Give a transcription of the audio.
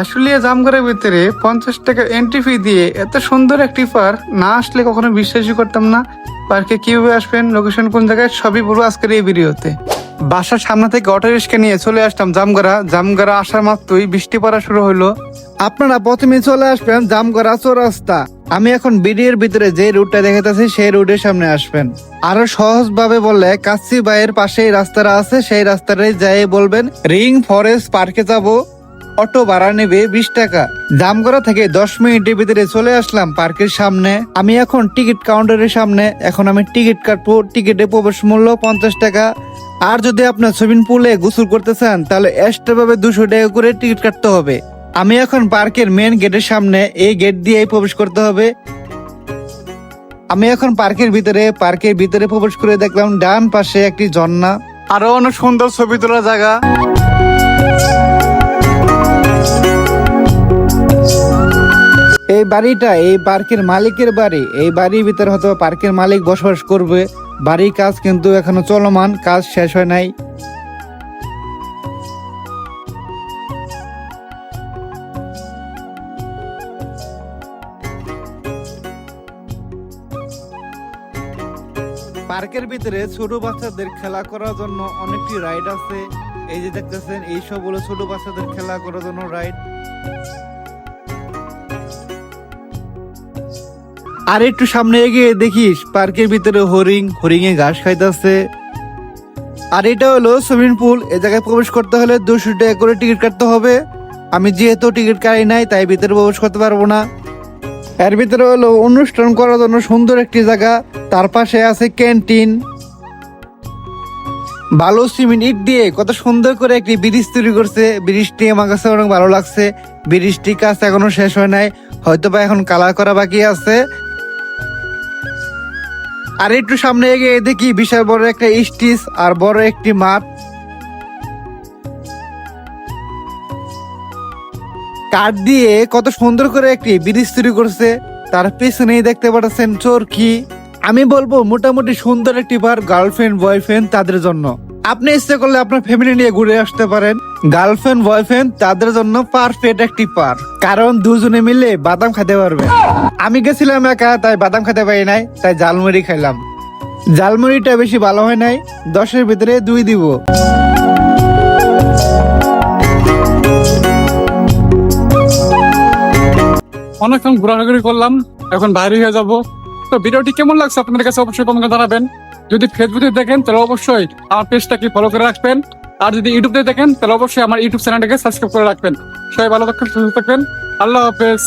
আশুলিয়া জামগড়ের ভিতরে 50 টাকা entry fee দিয়ে এত সুন্দর একটি পার্ক না আসলে কখনো বিশ্বাসই করতাম না। পার্কে কিভাবে আসবেন, লোকেশন কোন জায়গায়, সবই বলবো আজকের এই ভিডিওতে। বাসার সামনে থেকে অটো রিক্সা নিয়ে চলে আসলাম জামগড়া আসার মাত্রই বৃষ্টি পড়া শুরু হলো। আপনারা প্রথমে চলে আসবেন জামগড়া চৌরাস্তা। আমি এখন ভিডিওর ভিতরে যে রুটটা দেখাতেছি সেই রুটের সামনে আসবেন। আরো সহজ ভাবে বললে কাচ্চি বাইয়ের পাশেই রাস্তাটা আছে, সেই রাস্তাটাই যাই বলবেন রিং ফরেস্ট পার্কে যাব, অটো ভাড়া নেবে 20 টাকা। জামগড়া থেকে 10 মিনিটের ভিতরে চলে আসলাম পার্কের সামনে। আমি এখন টিকিট কাউন্টারের সামনে, এখন আমি টিকিট কাটবো। টিকিটের প্রবেশ মূল্য 50 টাকা। আর যদি আপনার সুইমিং পুলে গোসল করতে চান তাহলে এক্সট্রা ভাবে 200 টাকা করে টিকিট কাটতে হবে। আমি এখন পার্কের মেন গেটের সামনে, এই গেট দিয়েই প্রবেশ করতে হবে। আমি এখন পার্কের ভিতরে প্রবেশ করে দেখলাম ডান পাশে একটি ঝর্ণা, আরো অনেক সুন্দর ছবি তোলার জায়গা। এই বাড়িটা এই পার্কের মালিকের বাড়ি। এই বাড়ির ভিতরে হয়তো পার্কের মালিক বসবাস করবে। বাড়ির কাজ কিন্তু এখনো চলমান, কাজ শেষ হয় নাই। পার্কের ভিতরে ছোট বাচ্চাদের খেলা করার জন্য অনেকটি রাইড আছে। এই যে দেখতেছেন, এই সব হলো ছোট বাচ্চাদের খেলা করার জন্য রাইড। আর একটু সামনে এগিয়ে দেখিস পার্কের ভিতরে হরিং এ ঘাস খাইতেছে। আর এটা হলো সুইমিং পুল। এ জায়গায় প্রবেশ করতে হলে 200 টাকা করে টিকিট কাটতে হবে। আমি যেহেতু টিকিট কাটি নাই তাই ভিতরে প্রবেশ করতে পারবো না। এর ভিতরে হলো অনুষ্ঠান করার জন্য সুন্দর একটি জায়গা, তার পাশে আছে ক্যান্টিন। বালু সিমেন্ট ইট দিয়ে কত সুন্দর করে একটি ব্রিজ তৈরি করছে। ব্রিজটি আমার কাছে অনেক ভালো লাগছে। ব্রিজটি কাজ এখনো শেষ হয় নাই, হয়তো বা এখন কালার করা বাকি আছে। আর একটু সামনে এগিয়ে দেখি বিশাল বড় একটা স্টেজ আর বড় একটি মাঠ। কাঠ দিয়ে কত সুন্দর করে একটি ব্রিজ তৈরি করছে। তার পেছনেই দেখতে পাচ্ছেন চরকি। আমি বলবো মোটামুটি সুন্দর একটি পার্ক গার্লফ্রেন্ড বয়ফ্রেন্ড তাদের জন্য। আপনি ইচ্ছে করলে আপনার ফ্যামিলি নিয়ে ঘুরে আসতে পারেন। গার্লফ্রেন্ড বয়ফ্রেন্ড তাদের জন্য পারফেক্ট একটি পার্ক, কারণ দুজনে মিলে বাদাম খেতে পারবে। আমি গেছিলাম একা, তাই বাদাম খেতে পারি নাই, তাই ঝালমুড়ি খাইলাম। ঝালমুড়িটা বেশি ভালো হয় নাই, 10-এর ভিতরে 2 দিব। অনেকক্ষণ ঘোরাঘুরি করলাম, এখন বাইরে হয়ে যাব। তো ভিডিওটি কেমন লাগছে আপনাদের কাছে অবশ্যই কমেন্টে জানাবেন। যদি ফেসবুকে দেখেন তাহলে অবশ্যই আমার পেজটাকে ফলো করে রাখবেন। আর যদি ইউটিউবে দেখেন তাহলে অবশ্যই আমার ইউটিউব চ্যানেলটাকে সাবস্ক্রাইব করে রাখবেন। সবাই ভালো থাকবেন, সুস্থ থাকবেন। আল্লাহ হাফেজ।